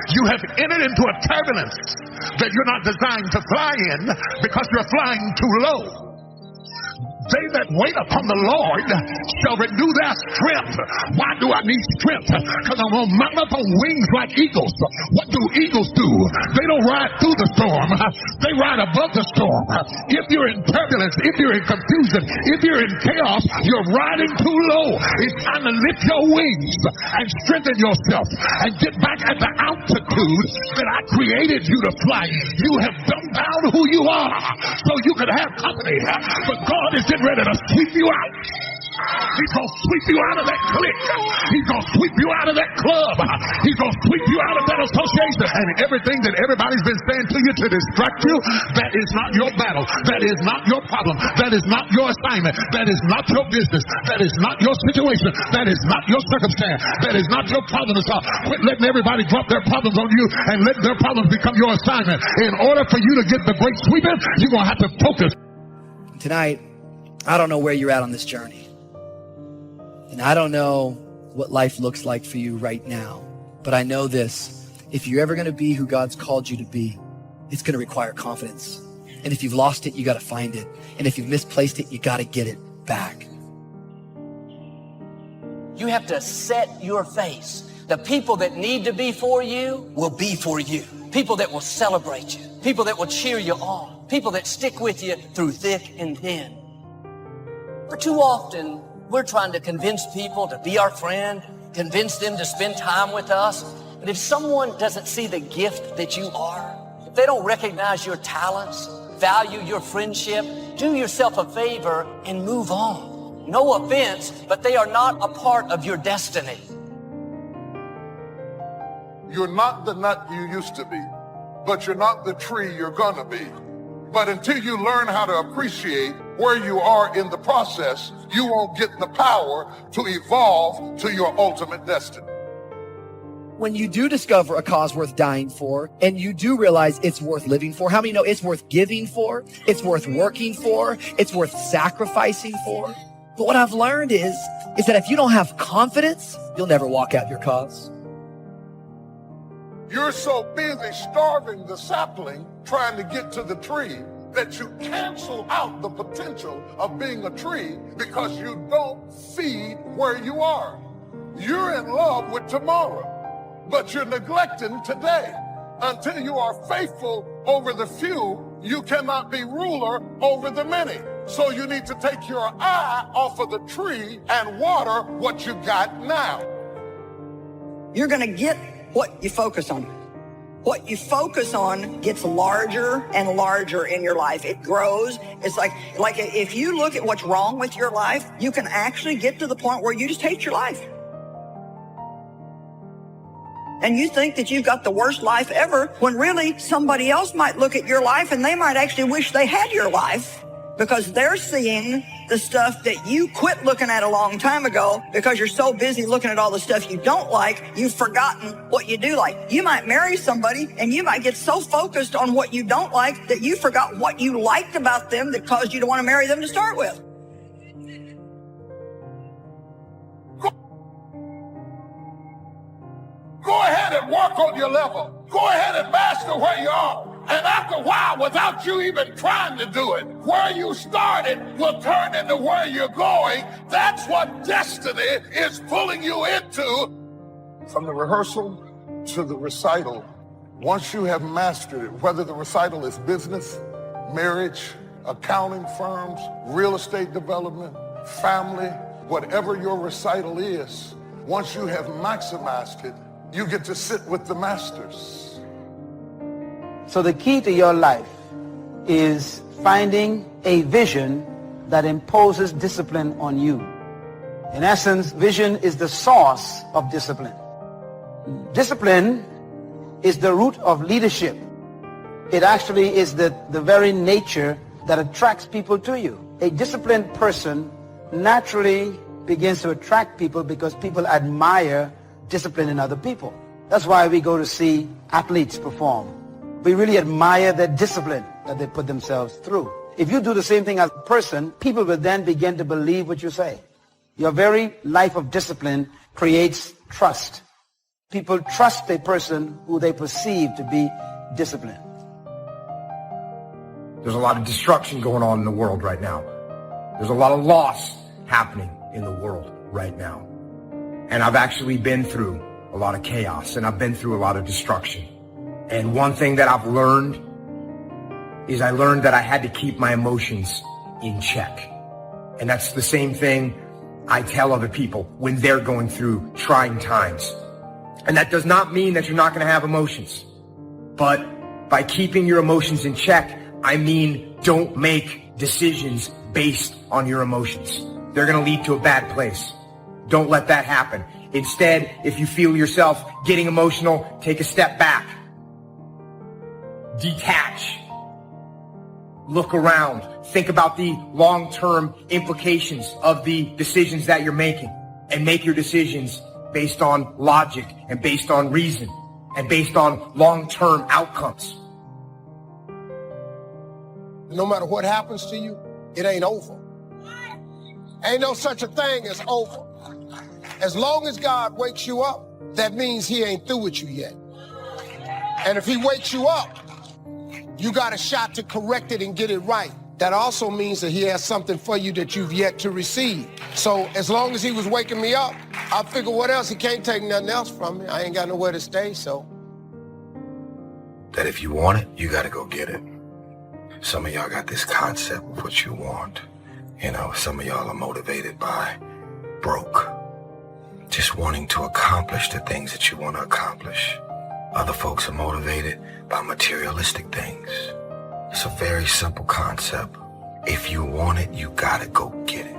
You have entered into a turbulence that you're not designed to fly in because you're flying too low. They that wait upon the Lord shall renew their strength. Why do I need strength? Because I'm going to mount up on wings like eagles. What do eagles do? They don't ride through the storm. They ride above the storm. If you're in turbulence, if you're in confusion, if you're in chaos, you're riding too low. It's time to lift your wings and strengthen yourself and get back at the altitude that I created you to fly. You have dumbed down who you are so you can have company. But God is getting ready to sweep you out. He's going to sweep you out of that clique. He's going to sweep you out of that club. He's going to sweep you out of that association. And everything that everybody's been saying to you to distract you, that is not your battle. That is not your problem. That is not your assignment. That is not your business. That is not your situation. That is not your circumstance. That is not your problem to solve. Quit letting everybody drop their problems on you and let their problems become your assignment. In order for you to get the great sweeping, you're going to have to focus. Tonight, I don't know where you're at on this journey. And I don't know what life looks like for you right now. But I know this. If you're ever going to be who God's called you to be, it's going to require confidence. And if you've lost it, you got to find it. And if you've misplaced it, you got to get it back. You have to set your face. The people that need to be for you will be for you. People that will celebrate you. People that will cheer you on. People that stick with you through thick and thin. But too often, we're trying to convince people to be our friend, convince them to spend time with us. But if someone doesn't see the gift that you are, if they don't recognize your talents, value your friendship, do yourself a favor and move on. No offense, but they are not a part of your destiny. You're not the nut you used to be, but you're not the tree you're gonna be. But until you learn how to appreciate where you are in the process, you won't get the power to evolve to your ultimate destiny. When you do discover a cause worth dying for, and you do realize it's worth living for, how many know it's worth giving for, it's worth working for, it's worth sacrificing for? But what I've learned is that if you don't have confidence, you'll never walk out your cause. You're so busy starving the sapling trying to get to the tree that you cancel out the potential of being a tree because you don't feed where you are. You're in love with tomorrow, but you're neglecting today. Until you are faithful over the few, you cannot be ruler over the many. So you need to take your eye off of the tree and water what you got now. You're going to get what you focus on. What you focus on gets larger and larger in your life. It grows. It's like if you look at what's wrong with your life, you can actually get to the point where you just hate your life. And you think that you've got the worst life ever, when really somebody else might look at your life and they might actually wish they had your life, because they're seeing the stuff that you quit looking at a long time ago because you're so busy looking at all the stuff you don't like, you've forgotten what you do like. You might marry somebody and you might get so focused on what you don't like that you forgot what you liked about them that caused you to want to marry them to start with. Go ahead and work on your level. Go ahead and master where you are. And after a while, without you even trying to do it, where you started will turn into where you're going. That's what destiny is pulling you into. From the rehearsal to the recital, once you have mastered it, whether the recital is business, marriage, accounting firms, real estate development, family, whatever your recital is, once you have maximized it, you get to sit with the masters. So the key to your life is finding a vision that imposes discipline on you. In essence, vision is the source of discipline. Discipline is the root of leadership. It actually is the very nature that attracts people to you. A disciplined person naturally begins to attract people because people admire discipline in other people. That's why we go to see athletes perform. We really admire their discipline that they put themselves through. If you do the same thing as a person, people will then begin to believe what you say. Your very life of discipline creates trust. People trust a person who they perceive to be disciplined. There's a lot of destruction going on in the world right now. There's a lot of loss happening in the world right now. And I've actually been through a lot of chaos, and I've been through a lot of destruction. And one thing that I've learned is I learned that I had to keep my emotions in check. And that's the same thing I tell other people when they're going through trying times. And that does not mean that you're not going to have emotions. But by keeping your emotions in check, I mean don't make decisions based on your emotions. They're going to lead to a bad place. Don't let that happen. Instead, if you feel yourself getting emotional, take a step back. Detach. Look around. Think about the long-term implications of the decisions that you're making, and make your decisions based on logic and based on reason and based on long-term outcomes. No matter what happens to you, it ain't over. Ain't no such a thing as over. As long as God wakes you up, that means he ain't through with you yet. And if he wakes you up, you got a shot to correct it and get it right. That also means that he has something for you that you've yet to receive. So as long as he was waking me up, I figure what else? He can't take nothing else from me. I ain't got nowhere to stay, so. That if you want it, you got to go get it. Some of y'all got this concept of what you want. You know, some of y'all are motivated by broke. Just wanting to accomplish the things that you want to accomplish. Other folks are motivated by materialistic things. It's a very simple concept. If you want it, you gotta go get it.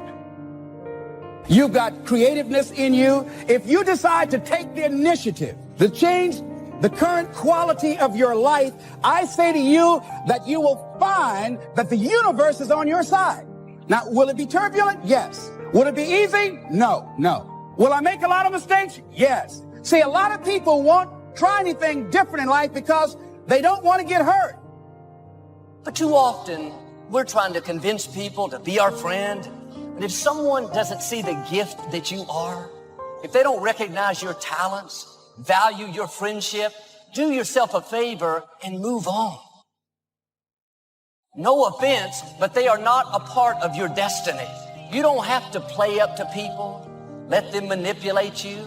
You've got creativeness in you. If you decide to take the initiative to change the current quality of your life, I say to you that you will find that the universe is on your side. Now, will it be turbulent? Yes. Will it be easy? No, no. Will I make a lot of mistakes? Yes. See, a lot of people won't try anything different in life because they don't want to get hurt. But too often, we're trying to convince people to be our friend. And if someone doesn't see the gift that you are, if they don't recognize your talents, value your friendship, do yourself a favor and move on. No offense, but they are not a part of your destiny. You don't have to play up to people, let them manipulate you.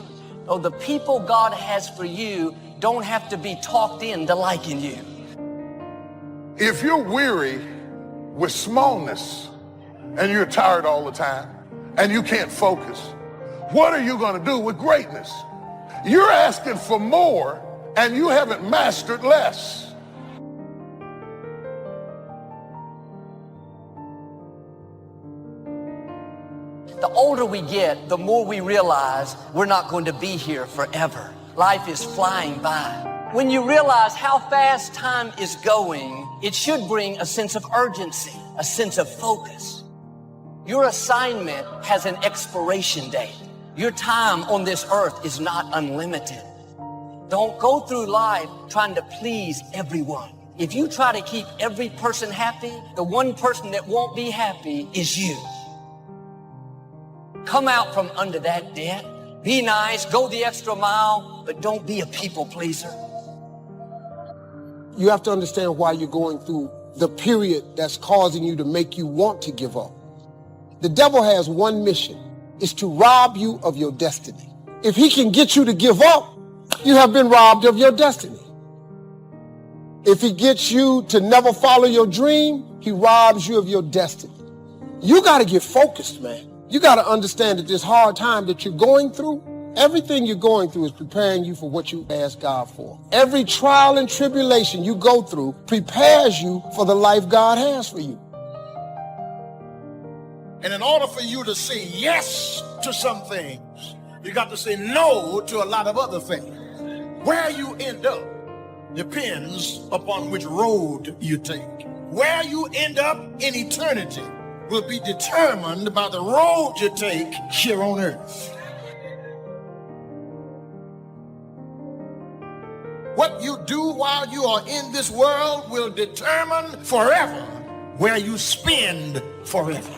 Oh, the people God has for you don't have to be talked into liking you. If you're weary with smallness and you're tired all the time and you can't focus, what are you going to do with greatness? You're asking for more and you haven't mastered less. The older we get, the more we realize we're not going to be here forever. Life is flying by. When you realize how fast time is going, it should bring a sense of urgency, a sense of focus. Your assignment has an expiration date. Your time on this earth is not unlimited. Don't go through life trying to please everyone. If you try to keep every person happy, the one person that won't be happy is you. Come out from under that debt. Be nice, go the extra mile, but don't be a people pleaser. You have to understand why you're going through the period that's causing you to make you want to give up. The devil has one mission, is to rob you of your destiny. If he can get you to give up, you have been robbed of your destiny. If he gets you to never follow your dream, he robs you of your destiny. You got to get focused, man. You got to understand that this hard time that you're going through, everything you're going through is preparing you for what you asked God for. Every trial and tribulation you go through prepares you for the life God has for you. And in order for you to say yes to some things, you got to say no to a lot of other things. Where you end up depends upon which road you take. Where you end up in eternity will be determined by the road you take here on earth. What you do while you are in this world will determine forever where you spend forever.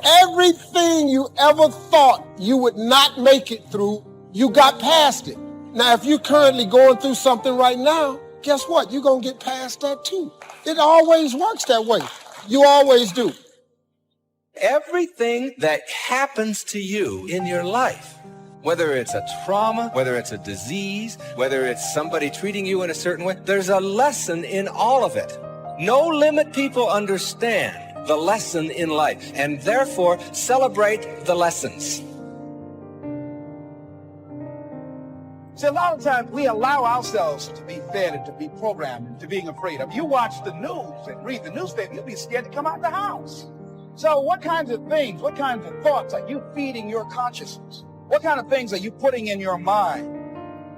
Everything you ever thought you would not make it through, You got past it. Now, if you're currently going through something right now, guess what? You're going to get past that too. It always works that way. You always do. Everything that happens to you in your life, whether it's a trauma, whether it's a disease, whether it's somebody treating you in a certain way, there's a lesson in all of it. No limit people understand the lesson in life and therefore celebrate the lessons. See, a lot of times we allow ourselves to be fed and to be programmed into being afraid of. You watch the news and read the newspaper, you'll be scared to come out the house. So what kinds of things, what kinds of thoughts are you feeding your consciousness? What kind of things are you putting in your mind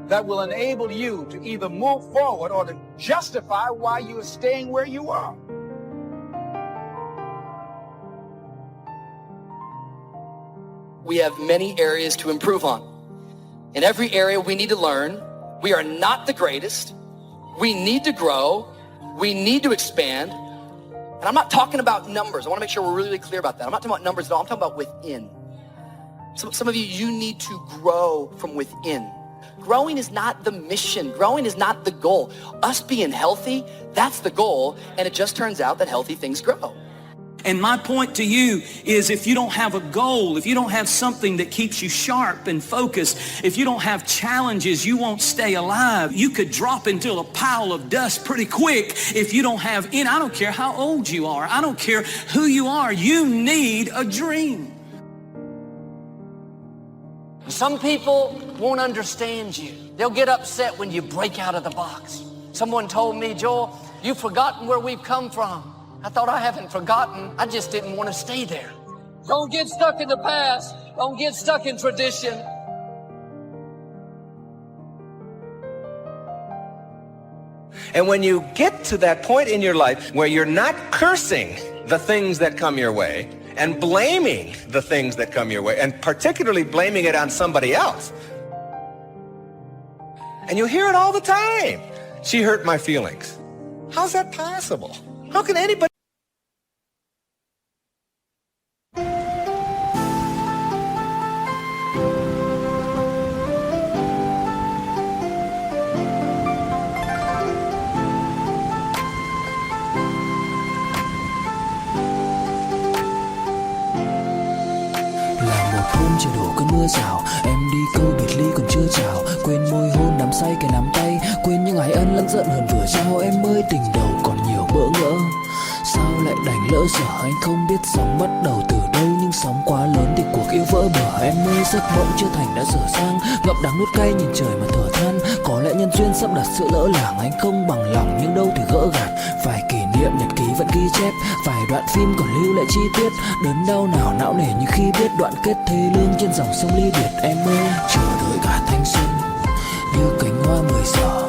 that will enable you to either move forward or to justify why you are staying where you are? We have many areas to improve on. In every area we need to learn. We are not the greatest. We need to grow. We need to expand. And I'm not talking about numbers. I want to make sure we're really clear about that. I'm not talking about numbers at all. I'm talking about within. Some of you need to grow from within. Growing is not the mission. Growing is not the goal. Us being healthy, that's the goal. And it just turns out that healthy things grow. And my point to you is, if you don't have a goal, if you don't have something that keeps you sharp and focused, if you don't have challenges, you won't stay alive. You could drop into a pile of dust pretty quick if you don't have I don't care how old you are. I don't care who you are. You need a dream. Some people won't understand you. They'll get upset when you break out of the box. Someone told me, Joel, you've forgotten where we've come from. I thought, I haven't forgotten. I just didn't want to stay there. Don't get stuck in the past. Don't get stuck in tradition. And when you get to that point in your life where you're not cursing the things that come your way and blaming the things that come your way, and particularly blaming it on somebody else, and you hear it all the time. She hurt my feelings. How's that possible? How can anybody? Trời đổ cơn mưa rào, em đi câu biệt ly còn chưa chào, quên môi hôn nắm say cái nắm tay, quên những ái ân lẫn giận hờn vừa trao. Em ơi tình đầu còn nhiều bỡ ngỡ, sao lại đành lỡ dở. Anh không biết sóng bắt đầu từ đâu, nhưng sóng quá lớn thì cuộc yêu vỡ bờ. Em ơi giấc mộng chưa thành đã dở dang, ngậm đắng nuốt cay nhìn trời mà thở than. Có lẽ nhân duyên sắp đặt sự lỡ làng, anh không bằng lòng nhưng đâu thể gỡ gạt. Vài kỷ niệm nhật ký vẫn ghi chép, vài đoạn phim còn lưu lại chi tiết. Đớn đau nào não nề như khi biết đoạn kết thê lương trên dòng sông ly biệt. Em ơi chờ đợi cả thanh xuân như cánh hoa 10 giờ,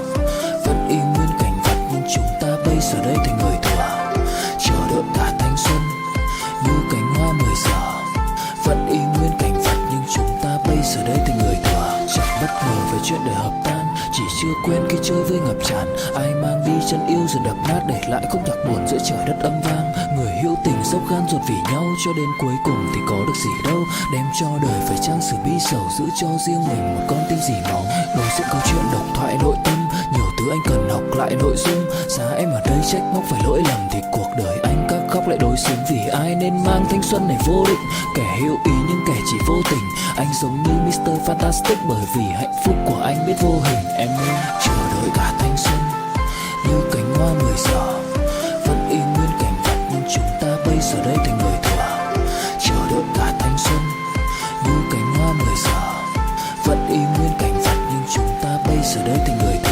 vẫn y nguyên cảnh vật nhưng chúng ta bây giờ đây thành người thừa. Chờ đợi cả thanh xuân như cánh hoa 10 giờ, vẫn y nguyên cảnh vật nhưng chúng ta bây giờ đây thành người thừa. Chẳng bất ngờ về chuyện đời hợp tan, chỉ chưa quen khi chơi với ngập tràn. Ai mang đi chân yêu rồi đập nát, để lại khúc nhạc buồn giữa trời đất âm vang. Người hữu tình dốc gan ruột vì nhau, cho đến cuối cùng thì có được gì đâu. Đem cho đời phải trang sử bi sầu, giữ cho riêng mình một con tim dì máu. Đối diện câu chuyện độc thoại nội tâm, nhiều thứ anh cần học lại nội dung. Giá em ở đây trách móc phải lỗi lầm, thì cuộc đời anh các khóc lại đối xứng. Vì ai nên mang thanh xuân này vô định, kẻ hữu ý nhưng kẻ chỉ vô tình. Anh giống như Mr. Fantastic bởi vì hạnh phúc của anh biết vô hình. Em ơi chờ đợi cả thanh xuân như cánh hoa 10 giờ, vẫn y nguyên cảnh vật nhưng chúng ta bây giờ đây thành người thừa. Chờ đợi cả thanh xuân như cánh hoa 10 giờ, vẫn y nguyên cảnh vật nhưng chúng ta bây giờ đây thành người thừa.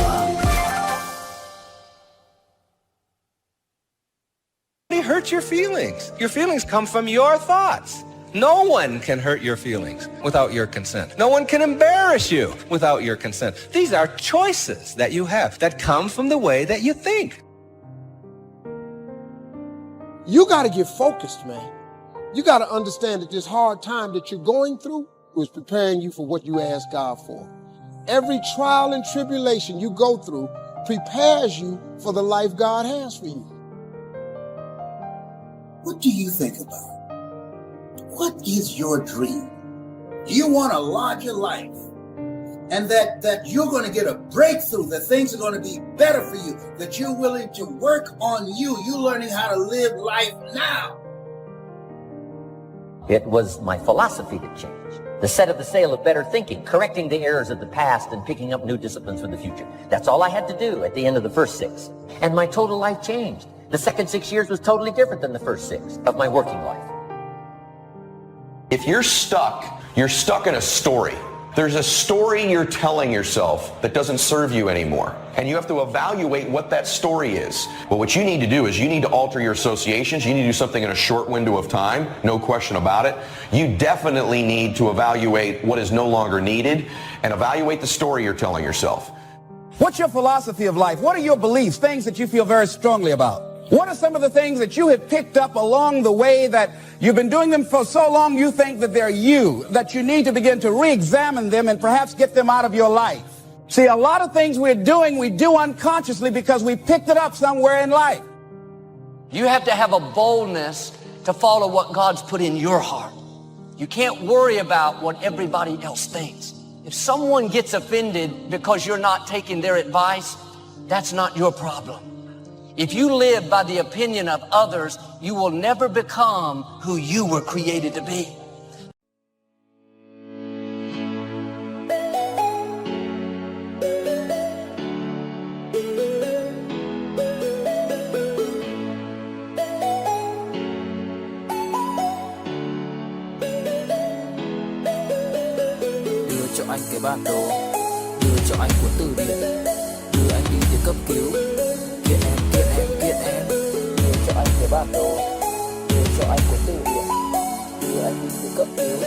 Hurt your feelings. Your feelings come from your thoughts. No one can hurt your feelings without your consent. No one can embarrass you without your consent. These are choices that you have that come from the way that you think. You got to get focused, man. You got to understand that this hard time that you're going through was preparing you for what you asked God for. Every trial and tribulation you go through prepares you for the life God has for you. What do you think about? What is your dream? Do you want a larger life? and that you're going to get a breakthrough, that things are going to be better for you, that you're willing to work on you, you're learning how to live life now. It was my philosophy that changed. The set of the sail of better thinking, correcting the errors of the past and picking up new disciplines for the future. That's all I had to do at the end of the first 6. And my total life changed. The second 6 years was totally different than the first 6 of my working life. If you're stuck in a story. There's a story you're telling yourself that doesn't serve you anymore. And you have to evaluate what that story is. But what you need to do is you need to alter your associations. You need to do something in a short window of time. No question about it. You definitely need to evaluate what is no longer needed and evaluate the story you're telling yourself. What's your philosophy of life? What are your beliefs, things that you feel very strongly about? What are some of the things that you have picked up along the way that you've been doing them for so long you think that they're you, that you need to begin to re-examine them and perhaps get them out of your life? See, a lot of things we're doing, we do unconsciously because we picked it up somewhere in life. You have to have a boldness to follow what God's put in your heart. You can't worry about what everybody else thinks. If someone gets offended because you're not taking their advice, that's not your problem. If you live by the opinion of others, you will never become who you were created to be. Đưa cho anh cái bản đồ, đưa cho anh cuốn từ điển, đưa anh đi từ cấp cứu. Kiện em, đưa cho anh cái bản đồ, đưa cho anh cuốn từ điển, đưa anh đi từ cấp cứu.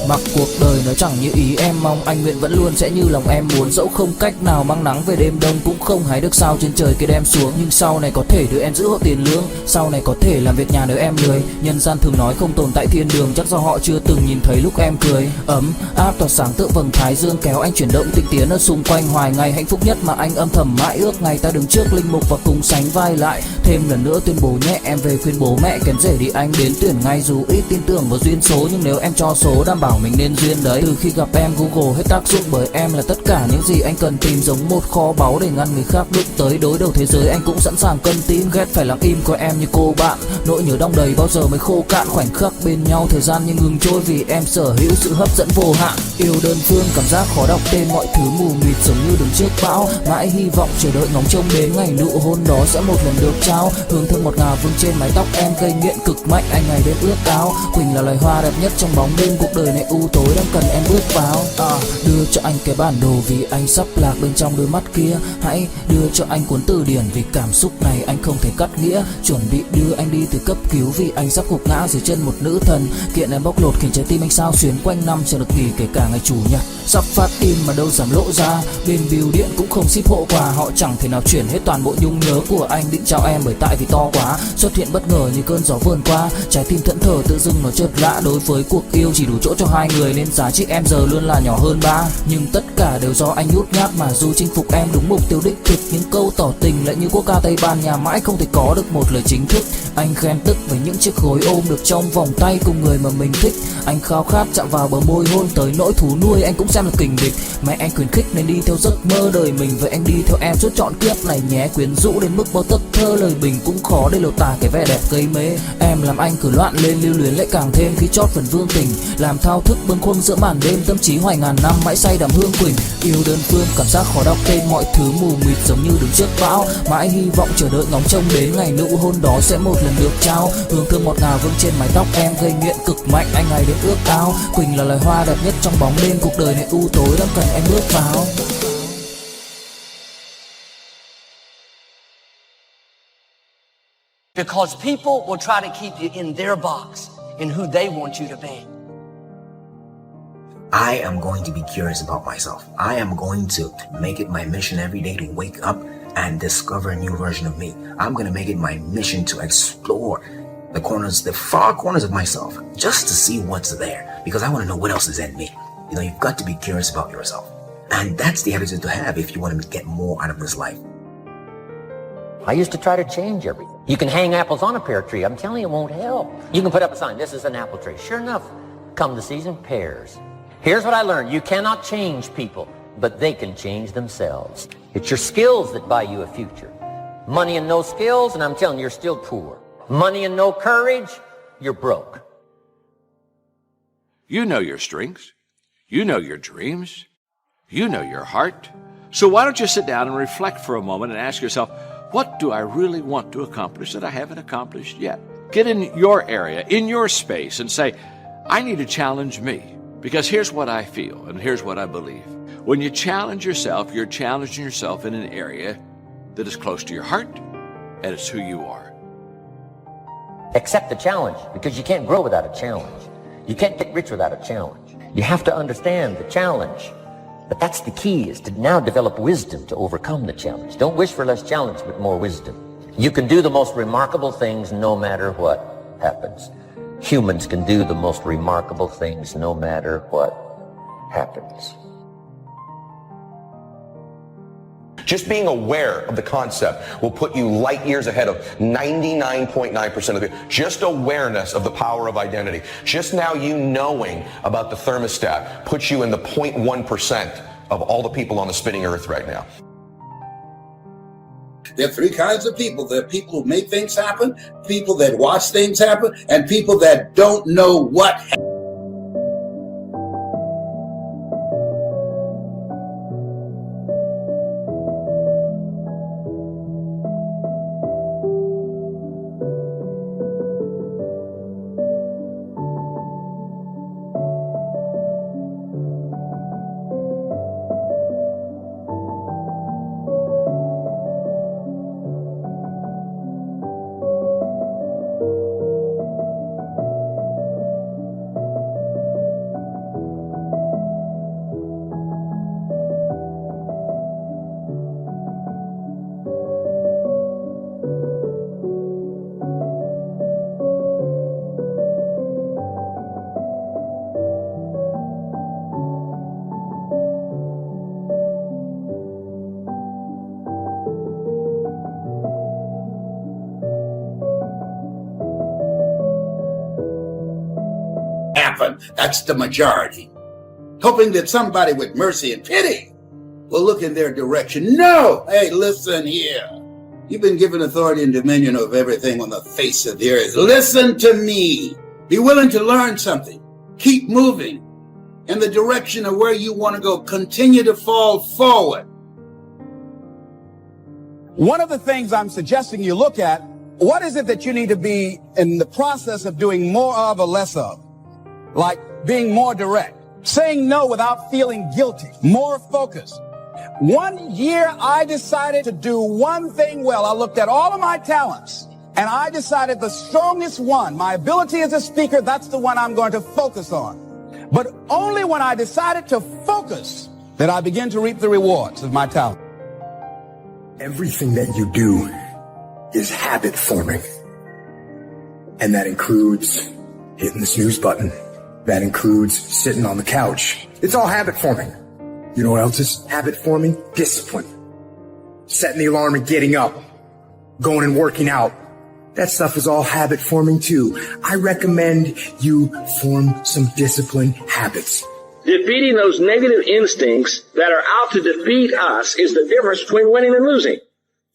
Mặc cuộc đời nó chẳng như ý em mong, anh nguyện vẫn luôn sẽ như lòng em muốn. Dẫu không cách nào mang nắng về đêm đông, cũng không hái được sao trên trời kia đem xuống. Nhưng sau này có thể đưa em giữ hộ tiền lương, sau này có thể làm việc nhà nếu em lười. Nhân gian thường nói không tồn tại thiên đường, chắc do họ chưa từng nhìn thấy lúc em cười. Ấm áp tỏa sáng tựa vầng thái dương, kéo anh chuyển động tinh tiến ở xung quanh. Hoài ngày hạnh phúc nhất mà anh âm thầm mãi ước, ngày ta đứng trước linh mục và cùng sánh vai lại. Thêm lần nữa tuyên bố nhẹ, em về khuyên bố mẹ kén rể đi anh đến tuyển ngay. Dù ít tin tưởng vào duyên số, nhưng nếu em cho số đảm bảo mình nên duyên đấy. Từ khi gặp em Google hết tác dụng, bởi em là tất cả những gì anh cần tìm, giống một kho báu để ngăn người khác bước tới. Đối đầu thế giới anh cũng sẵn sàng cân tín, ghét phải lặng im coi em như cô bạn. Nỗi nhớ đong đầy bao giờ mới khô cạn, khoảnh khắc bên nhau thời gian như ngừng trôi vì em sở hữu sự hấp dẫn vô hạn. Yêu đơn phương cảm giác khó đọc tên, mọi thứ mù mịt giống như đứng trước bão. Mãi hy vọng chờ đợi ngóng trông đến ngày nụ hôn đó sẽ một lần được trao. Hương thơm ngọt ngào vương trên mái tóc em, gây nghiện cực mạnh anh ngày đêm ước áo. Quỳnh là loài hoa đẹp nhất trong bóng đêm, cuộc đời này u tối đang cần em bước vào. Đưa cho anh cái bản đồ vì anh sắp lạc bên trong đôi mắt kia. Hãy đưa cho anh cuốn từ điển vì cảm xúc này anh không thể cắt nghĩa. Chuẩn bị đưa anh đi từ cấp cứu vì anh sắp gục ngã dưới chân một nữ thần. Kiện em bóc lột khiến trái tim anh sao xuyến quanh năm chờ được nghỉ kể cả ngày chủ nhật. Sắp phát in mà đâu dám lộ ra, bên bưu điện cũng không ship hộ quà. Họ chẳng thể nào chuyển hết toàn bộ nhung nhớ của anh, định trao em bởi tại vì to quá. Xuất hiện bất ngờ như cơn gió vườn qua, trái tim thẫn thờ tự dưng nó chợt lạ. Đối với cuộc yêu chỉ đủ chỗ cho hai người nên giá trị em giờ luôn là nhỏ hơn ba. Nhưng tất cả đều do anh nhút nhát mà dù chinh phục em đúng mục tiêu đích thực, những câu tỏ tình lại như quốc ca Tây Ban Nha mãi không thể có được một lời chính thức. Anh khen tức với những chiếc gối ôm được trong vòng tay cùng người mà mình thích. Anh khao khát chạm vào bờ môi hôn tới nỗi thú nuôi anh cũng xem là kình địch. Mẹ anh khuyến khích nên đi theo giấc mơ đời mình, với anh đi theo em suốt trọn kiếp này nhé. Quyến rũ đến mức bao tấc thơ lời bình cũng khó để lột tả cái vẻ đẹp gây mê. Em làm anh cứ loạn lên, lưu luyến lại càng thêm khi chót phần vương tình, làm thao thức bâng khuâng giữa màn đêm, tâm trí hoài ngàn năm mãi say đắm hương quỳnh. Yêu đơn phương cảm giác khó đọc tên, mọi thứ mù mịt giống như đứng trước bão. Mãi hy vọng chờ đợi ngóng trông đến ngày nụ hôn đó sẽ một lần được trao. Hương thơm ngọt ngào vương trên mái tóc em, gây nghiện cực mạnh anh ngày đêm ước ao. Quỳnh là loài hoa đẹp nhất trong bóng đêm, cuộc đời này u tối đang cần em bước vào. Because people will try to keep you in their box, in who they want you to be. I am going to be curious about myself. I am going to make it my mission every day to wake up and discover a new version of me. I'm going to make it my mission to explore the corners, the far corners of myself, just to see what's there, because I want to know what else is in me. You know, you've got to be curious about yourself. And that's the attitude to have if you want to get more out of this life. I used to try to change everything. You can hang apples on a pear tree. I'm telling you, it won't help. You can put up a sign, this is an apple tree. Sure enough, come the season, pears. Here's what I learned. You cannot change people, but they can change themselves. It's your skills that buy you a future. Money and no skills, and I'm telling you, you're still poor. Money and no courage, you're broke. You know your strengths. You know your dreams. You know your heart. So why don't you sit down and reflect for a moment and ask yourself, what do I really want to accomplish that I haven't accomplished yet? Get in your area, in your space, and say, I need to challenge me. Because here's what I feel, and here's what I believe. When you challenge yourself, you're challenging yourself in an area that is close to your heart, and it's who you are. Accept the challenge, because you can't grow without a challenge. You can't get rich without a challenge. You have to understand the challenge. But that's the key, is to now develop wisdom to overcome the challenge. Don't wish for less challenge, but more wisdom. You can do the most remarkable things no matter what happens. Humans can do the most remarkable things no matter what happens. Just being aware of the concept will put you light years ahead of 99.9% of the people. Just awareness of the power of identity. Just now you knowing about the thermostat puts you in the 0.1% of all the people on the spinning earth right now. There are three kinds of people. There are people who make things happen, people that watch things happen, and people that don't know what happened. That's the majority. Hoping that somebody with mercy and pity will look in their direction. No! Hey, listen here. You've been given authority and dominion over everything on the face of the earth. Listen to me. Be willing to learn something. Keep moving in the direction of where you want to go. Continue to fall forward. One of the things I'm suggesting you look at, what is it that you need to be in the process of doing more of or less of? Like being more direct, saying no without feeling guilty, more focused. 1 year I decided to do one thing well. I looked at all of my talents and I decided the strongest one, my ability as a speaker, that's the one I'm going to focus on. But only when I decided to focus did I begin to reap the rewards of my talent. Everything that you do is habit forming. And that includes hitting the snooze button. That includes sitting on the couch. It's all habit forming. You know what else is habit forming? Discipline. Setting the alarm and getting up. Going and working out. That stuff is all habit forming too. I recommend you form some disciplined habits. Defeating those negative instincts that are out to defeat us is the difference between winning and losing.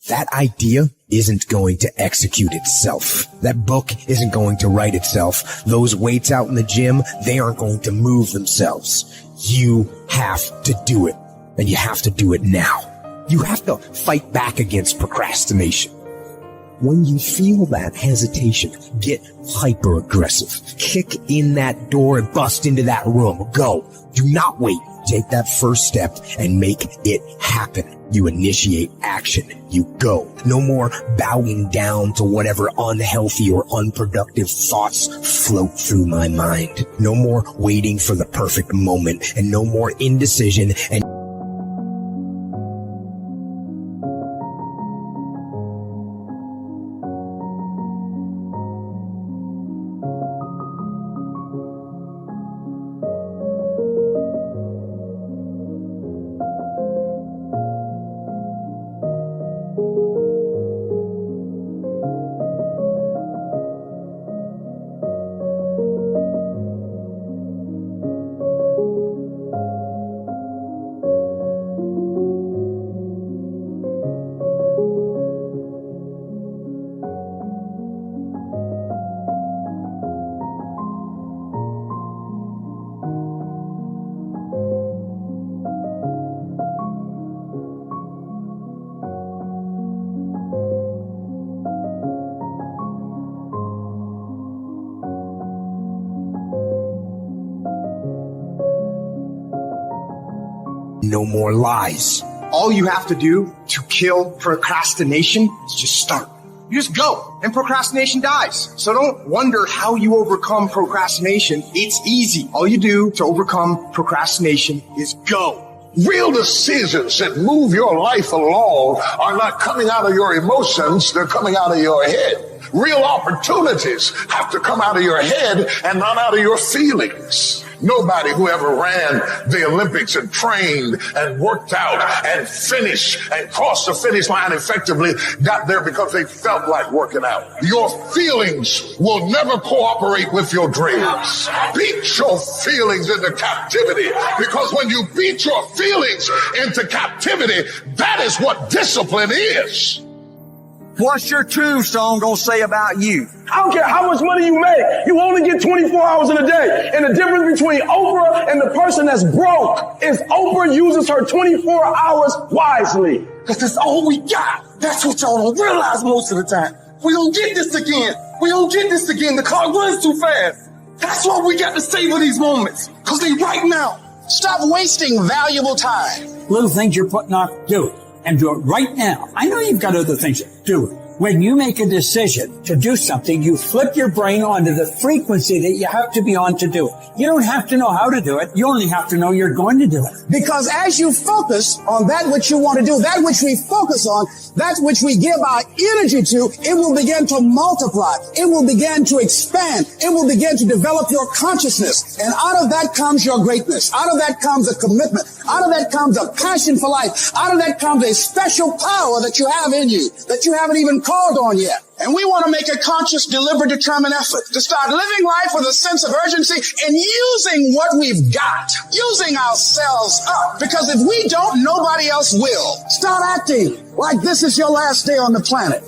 That idea isn't going to execute itself. That book isn't going to write itself. Those weights out in the gym, they aren't going to move themselves. You have to do it. And you have to do it now. You have to fight back against procrastination. When you feel that hesitation, get hyper aggressive. Kick in that door and bust into that room. Go. Do not wait. Take that first step and make it happen. You initiate action. You go. No more bowing down to whatever unhealthy or unproductive thoughts float through my mind. No more waiting for the perfect moment, and no more indecision and No more lies. All you have to do to kill procrastination is just start. You just go, and procrastination dies. So don't wonder how you overcome procrastination. It's easy. All you do to overcome procrastination is go. Real decisions that move your life along are not coming out of your emotions, they're coming out of your head. Real opportunities have to come out of your head and not out of your feelings. Nobody who ever ran the Olympics and trained and worked out and finished and crossed the finish line effectively got there because they felt like working out. Your feelings will never cooperate with your dreams. Beat your feelings into captivity, because when you beat your feelings into captivity, that is what discipline is. What's your tombstone gonna say about you? I don't care how much money you make. You only get 24 hours in a day. And the difference between Oprah and the person that's broke is Oprah uses her 24 hours wisely. Because that's all we got. That's what y'all don't realize most of the time. We don't get this again. We don't get this again. The clock runs too fast. That's why we got to savor these moments. Because they right now. Stop wasting valuable time. Little things you're putting off, do it. And do it right now. I know you've got other things, do it. When you make a decision to do something, you flip your brain onto the frequency that you have to be on to do it. You don't have to know how to do it. You only have to know you're going to do it. Because as you focus on that which you want to do, that which we focus on, that which we give our energy to, it will begin to multiply. It will begin to expand. It will begin to develop your consciousness. And out of that comes your greatness. Out of that comes a commitment. Out of that comes a passion for life. Out of that comes a special power that you have in you that you haven't even called on yet. And we want to make a conscious, deliberate, determined effort to start living life with a sense of urgency and using what we've got, using ourselves up. Because if we don't, nobody else will. Start acting like this is your last day on the planet.